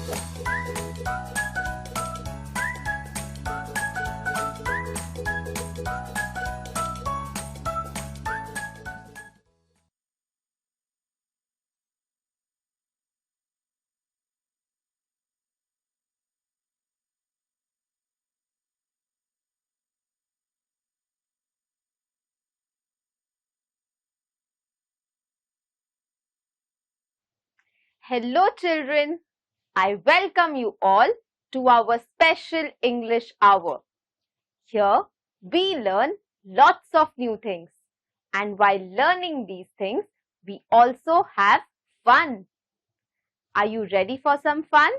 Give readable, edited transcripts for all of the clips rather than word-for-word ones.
Hello children, I welcome you all to our special English hour. Here we learn lots of new things, and while learning these things, we also have fun. Are you ready for some fun?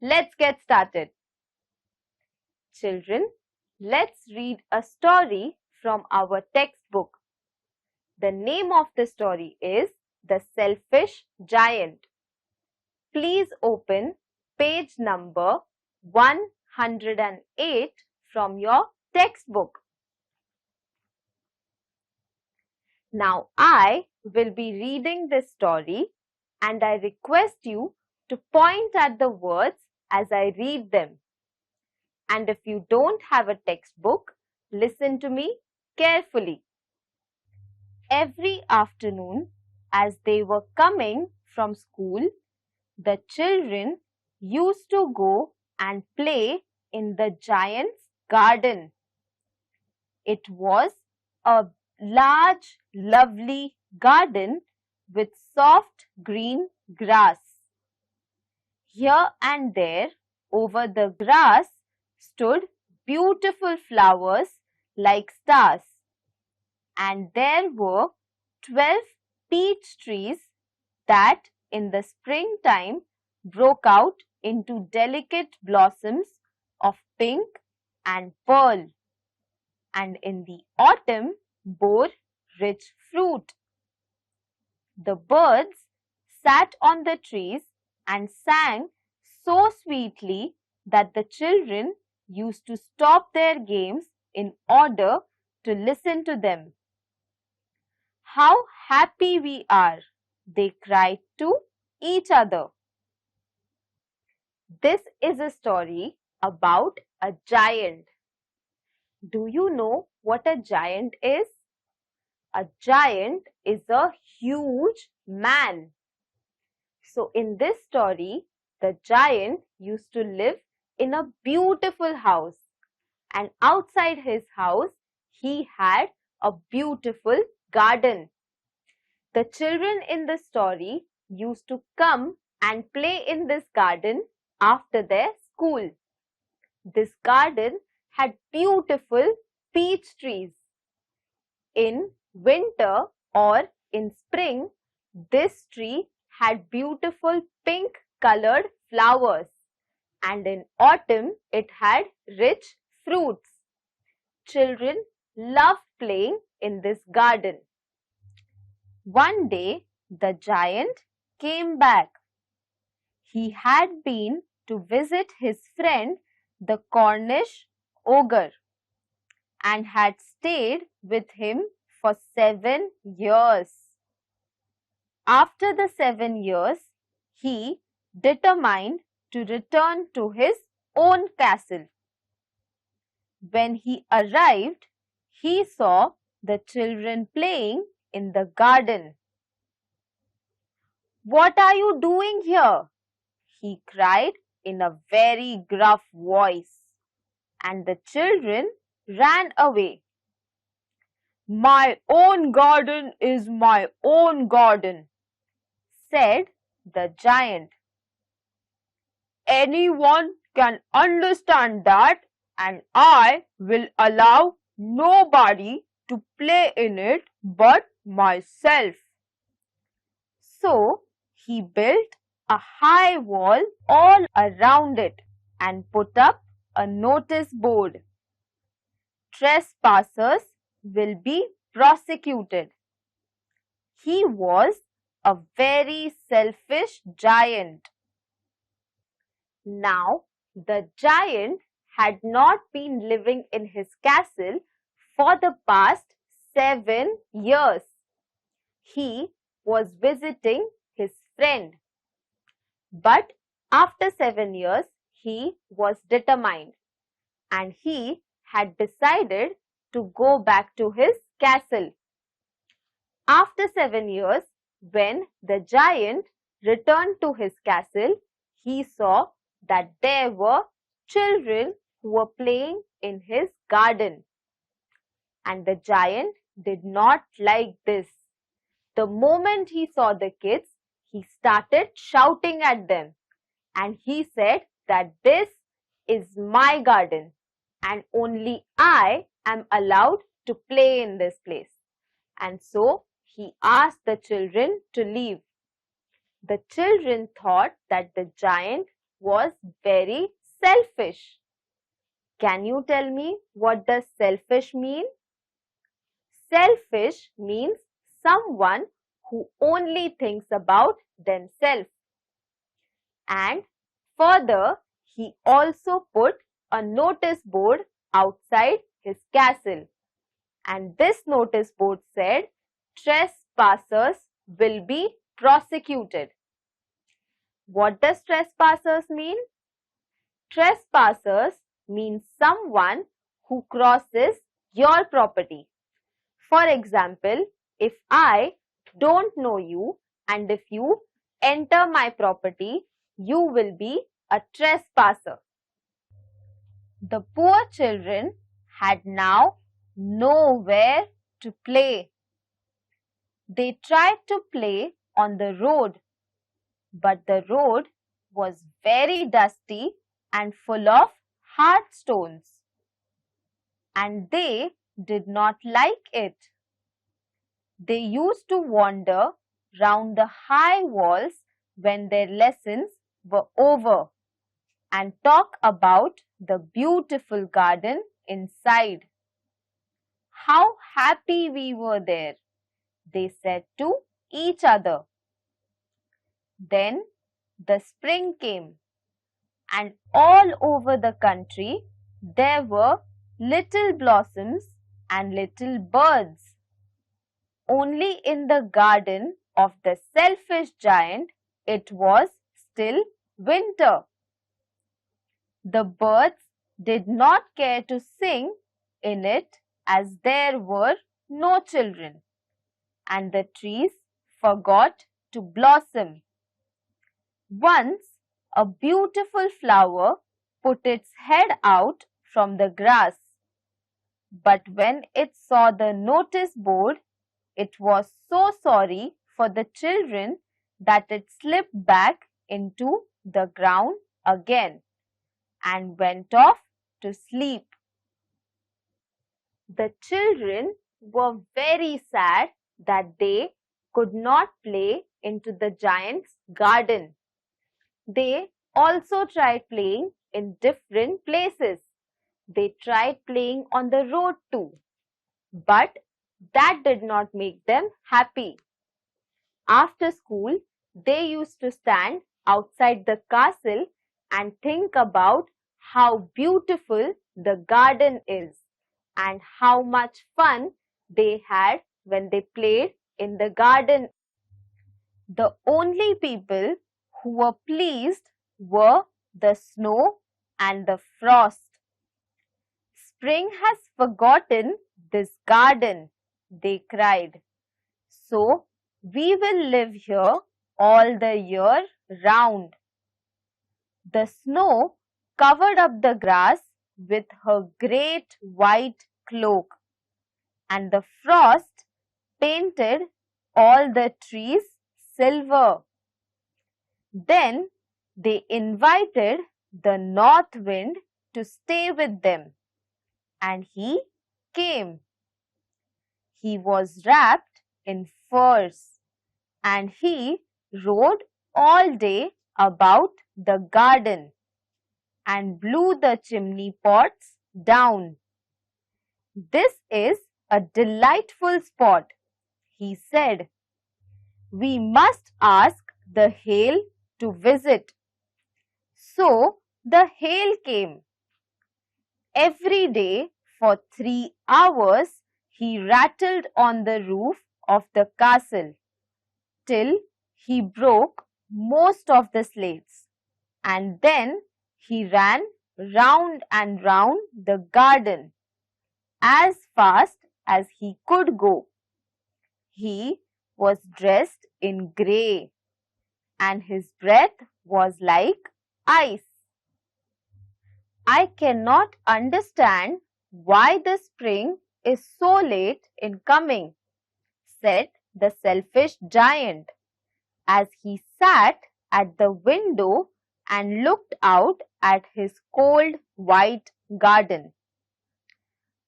Let's get started. Children, let's read a story from our textbook. The name of the story is The Selfish Giant. Please open page number 108 from your textbook. Now I will be reading this story and I request you to point at the words as I read them. And if you don't have a textbook, listen to me carefully. Every afternoon, as they were coming from school, the children used to go and play in the giant's garden. It was a large, lovely garden with soft green grass. Here and there, over the grass, stood beautiful flowers like stars. And there were 12 peach trees that in the springtime broke out into delicate blossoms of pink and pearl, and in the autumn bore rich fruit. The birds sat on the trees and sang so sweetly that the children used to stop their games in order to listen to them. How happy we are, they cried to each other. This is a story about a giant. Do you know what a giant is? A giant is a huge man. So in this story, the giant used to live in a beautiful house, and outside his house, he had a beautiful garden. The children in the story used to come and play in this garden after their school. This garden had beautiful peach trees. In winter or in spring, this tree had beautiful pink colored flowers, and in autumn it had rich fruits. Children loved playing in this garden. One day the giant came back. He had been to visit his friend the Cornish ogre and had stayed with him for 7 years. After the 7 years, he determined to return to his own castle. When he arrived, he saw the children playing in the garden. "What are you doing here?" he cried in a very gruff voice, and the children ran away. "My own garden is my own garden," said the giant. "Anyone can understand that, and I will allow nobody to play in it but myself." So he built a high wall all around it and put up a notice board. "Trespassers will be prosecuted." He was a very selfish giant. Now, the giant had not been living in his castle for the past 7 years. He was visiting his friend. But After 7 years, he was determined and he had decided to go back to his castle. After 7 years, when the giant returned to his castle, he saw that there were children who were playing in his garden. And the giant did not like this. The moment he saw the kids, he started shouting at them. And he said that this is my garden and only I am allowed to play in this place. And so he asked the children to leave. The children thought that the giant was very selfish. Can you tell me what does selfish mean? Selfish means someone who only thinks about themselves. And further, he also put a notice board outside his castle. And this notice board said, trespassers will be prosecuted. What does trespassers mean? Trespassers means someone who crosses your property. For example, if I don't know you and if you enter my property, you will be a trespasser. The poor children had now nowhere to play. They tried to play on the road, but the road was very dusty and full of hard stones, and they did not like it. They used to wander round the high walls when their lessons were over and talk about the beautiful garden inside. How happy we were there, they said to each other. Then the spring came, and all over the country there were little blossoms and little birds. Only in the garden of the selfish giant it was still winter. The birds did not care to sing in it as there were no children, and the trees forgot to blossom. Once a beautiful flower put its head out from the grass, but when it saw the notice board, it was so sorry for the children that it slipped back into the ground again and went off to sleep. The children were very sad that they could not play into the giant's garden. They also tried playing in different places. They tried playing on the road too, but that did not make them happy. After school, they used to stand outside the castle and think about how beautiful the garden is and how much fun they had when they played in the garden. The only people who were pleased were the snow and the frost. Spring has forgotten this garden, they cried. So we will live here all the year round. The snow covered up the grass with her great white cloak, and the frost painted all the trees silver. Then they invited the north wind to stay with them, and he came. He was wrapped in furs, and he rode all day about the garden and blew the chimney pots down. This is a delightful spot, he said. We must ask the hail to visit. So the hail came. Every day for 3 hours he rattled on the roof of the castle till he broke most of the slates. and then he ran round and round the garden as fast as he could go. He was dressed in grey, and his breath was like ice. I cannot understand why the spring is so late in coming, said the selfish giant as he sat at the window and looked out at his cold white garden.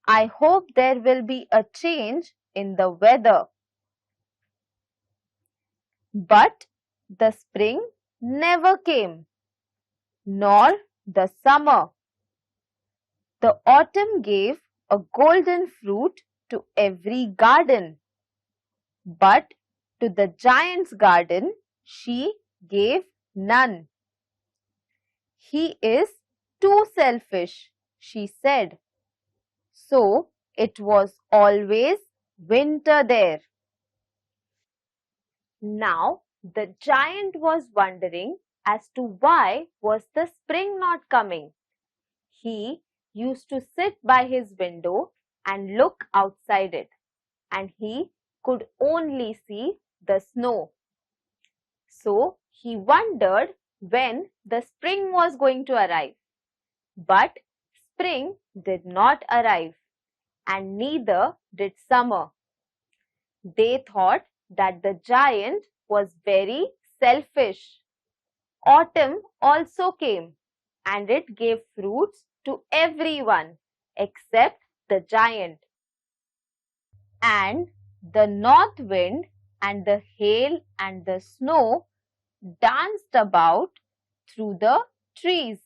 I hope there will be a change in the weather. But the spring never came, nor the summer. The autumn gave a golden fruit to every garden, but to the giant's garden she gave none. He is too selfish, she said. So it was always winter there. Now the giant was wondering as to why was the spring not coming. He used to sit by his window and look outside it, and he could only see the snow. So he wondered when the spring was going to arrive. But spring did not arrive, and neither did summer. They thought that the giant was very selfish. Autumn also came, and it gave fruits to everyone except the giant. And the north wind and the hail and the snow danced about through the trees.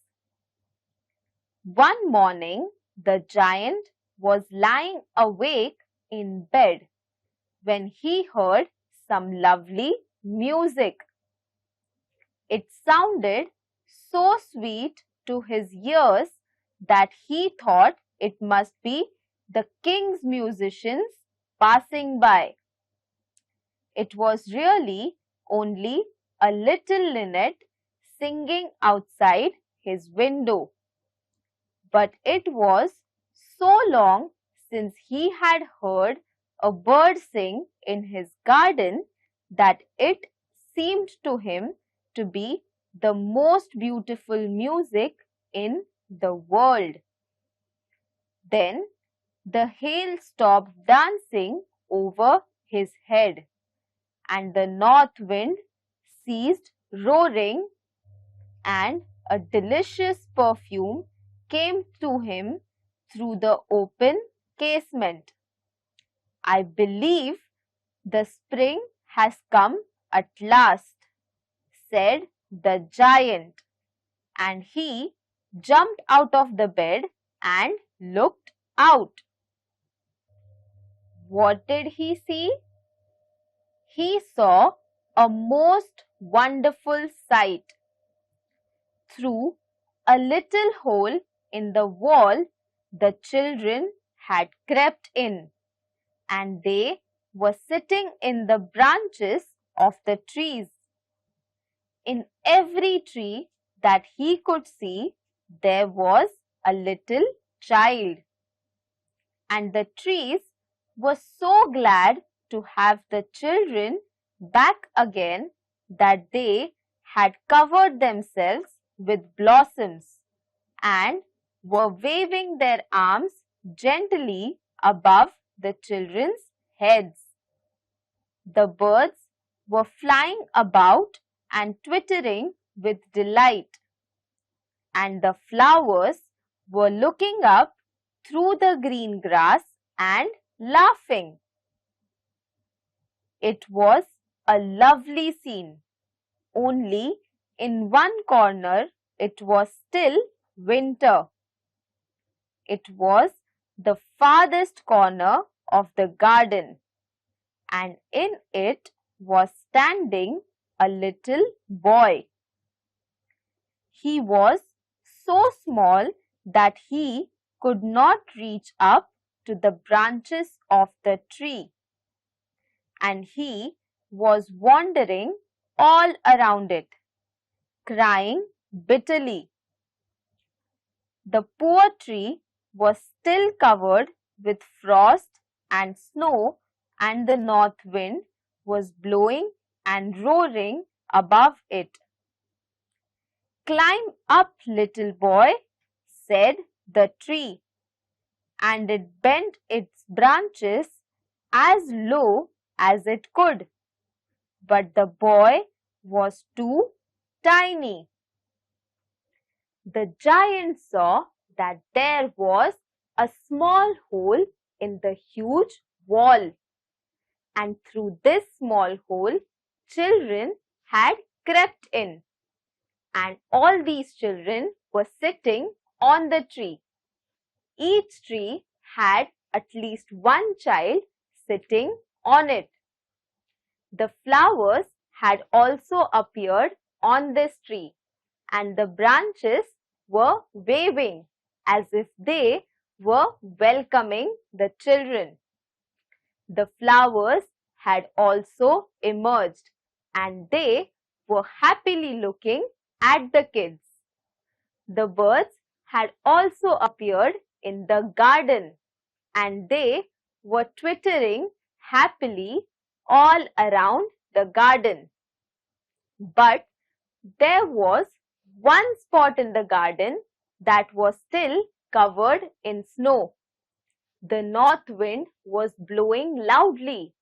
One morning, the giant was lying awake in bed when he heard some lovely music. It sounded so sweet to his ears that he thought it must be the king's musicians passing by. It was really only a little linnet singing outside his window. But it was so long since he had heard a bird sing in his garden that it seemed to him to be the most beautiful music in the world. Then the hail stopped dancing over his head, and the north wind ceased roaring, and a delicious perfume came to him through the open casement. I believe the spring has come at last, said the giant, and he jumped out of the bed and looked out. What did he see? He saw a most wonderful sight. Through a little hole in the wall, the children had crept in, and they were sitting in the branches of the trees. In every tree that he could see, there was a little child. And the trees were so glad to have the children back again that they had covered themselves with blossoms and were waving their arms gently above the children's heads. The birds were flying about and twittering with delight, and the flowers were looking up through the green grass and laughing. It was a lovely scene, only in one corner it was still winter. It was the farthest corner of the garden, and in it was standing a little boy. He was so small that he could not reach up to the branches of the tree, and he was wandering all around it, crying bitterly. The poor tree was still covered with frost and snow, and the north wind was blowing and roaring above it. "Climb up, little boy," said the tree, and it bent its branches as low as it could. But the boy was too tiny. The giant saw that there was a small hole in the huge wall, and through this small hole children had crept in, and all these children were sitting on the tree. Each tree had at least one child sitting on it. The flowers had also appeared on this tree, and the branches were waving as if they were welcoming the children. The flowers had also emerged, and they were happily looking at the kids. The birds had also appeared in the garden, and they were twittering happily all around the garden. But there was one spot in the garden that was still covered in snow. The north wind was blowing loudly.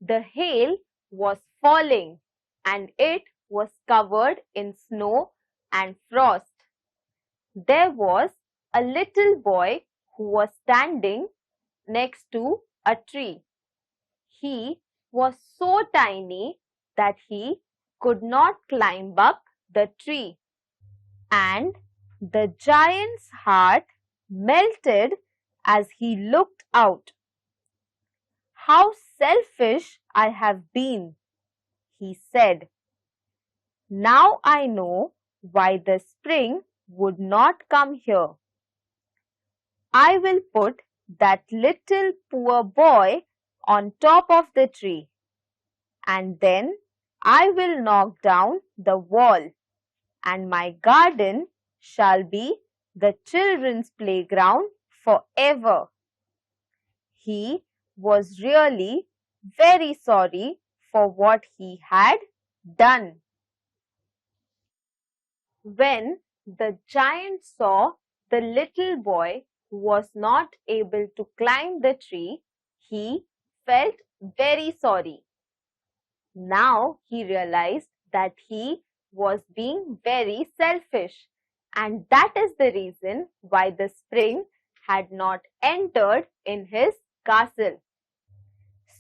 The hail was falling, and it was covered in snow and frost. There was a little boy who was standing next to a tree. He was so tiny that he could not climb up the tree, and the giant's heart melted as he looked out. "How selfish I have been," he said. "Now I know why the spring would not come here. I will put that little poor boy on top of the tree, and then I will knock down the wall, and my garden shall be the children's playground forever." He was really very sorry for what he had done. When the giant saw the little boy who was not able to climb the tree, he felt very sorry. Now he realized that he was being very selfish, and that is the reason why the spring had not entered in his castle.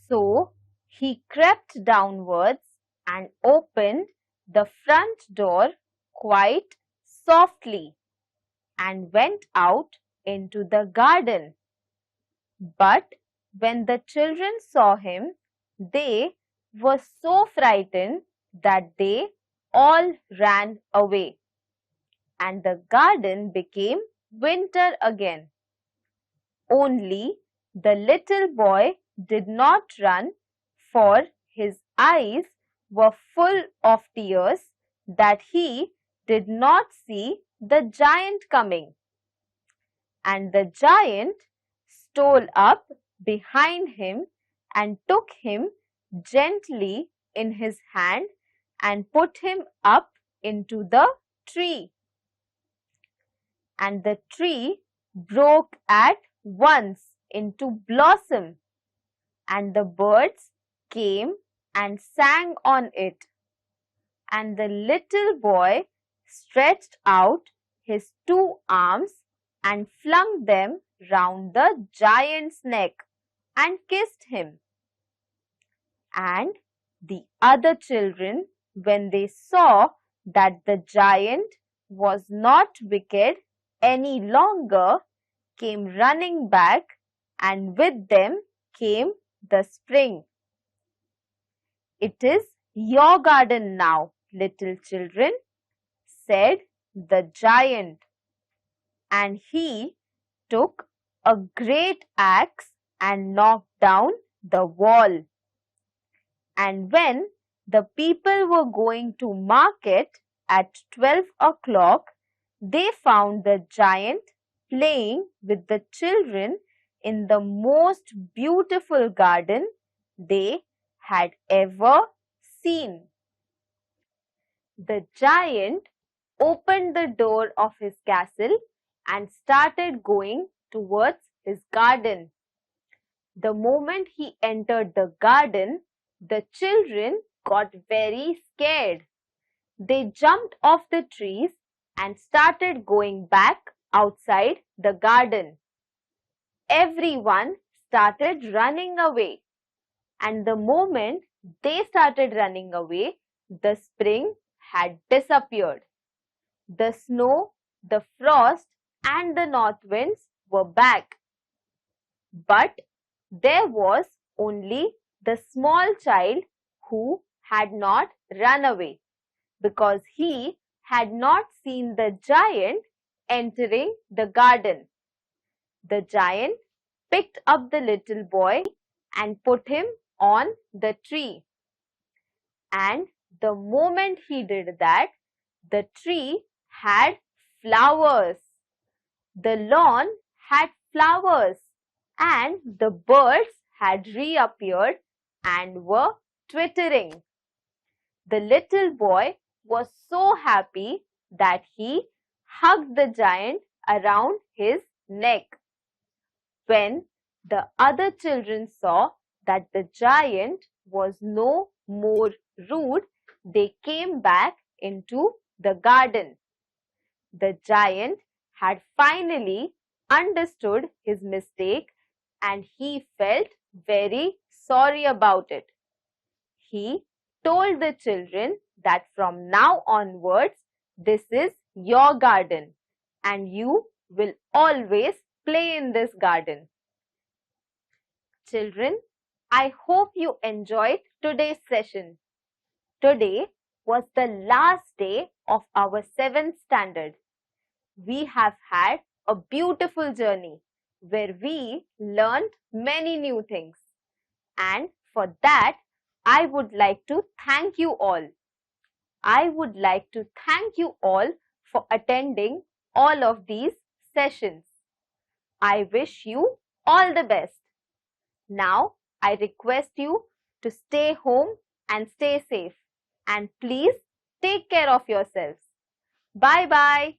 So he crept downwards and opened the front door quite softly and went out into the garden. But when the children saw him, they were so frightened that they all ran away, and the garden became winter again. Only the little boy did not run, for his eyes were full of tears that he did not see the giant coming. And the giant stole up behind him and took him gently in his hand and put him up into the tree. And the tree broke at once into blossom, and the birds came and sang on it. And the little boy stretched out his two arms and flung them round the giant's neck and kissed him. And the other children, when they saw that the giant was not wicked any longer, came running back, and with them came the spring. "It is your garden now, little children," said the giant, and he took a great axe and knocked down the wall. And when the people were going to market, At 12 o'clock, they found the giant playing with the children in the most beautiful garden they had ever seen. The giant opened the door of his castle and started going towards his garden. The moment he entered the garden, the children got very scared. They jumped off the trees and started going back outside the garden. Everyone started running away, and the moment they started running away, the spring had disappeared. The snow, the frost, and the north winds were back. But there was only the small child who had not run away, because he had not seen the giant entering the garden. The giant picked up the little boy and put him on the tree. And the moment he did that, the tree had flowers. The lawn had flowers, and the birds had reappeared and were twittering. The little boy was so happy that he hugged the giant around his neck. When the other children saw that the giant was no more rude, they came back into the garden. The giant had finally understood his mistake and he felt very sorry about it. He told the children that from now onwards, this is your garden and you will always play in this garden. Children, I hope you enjoyed today's session. Today was the last day of our 7th standard. We have had a beautiful journey where we learned many new things. And for that, I would like to thank you all. I would like to thank you all for attending all of these sessions. I wish you all the best. Now, I request you to stay home and stay safe. And please take care of yourselves. Bye-bye.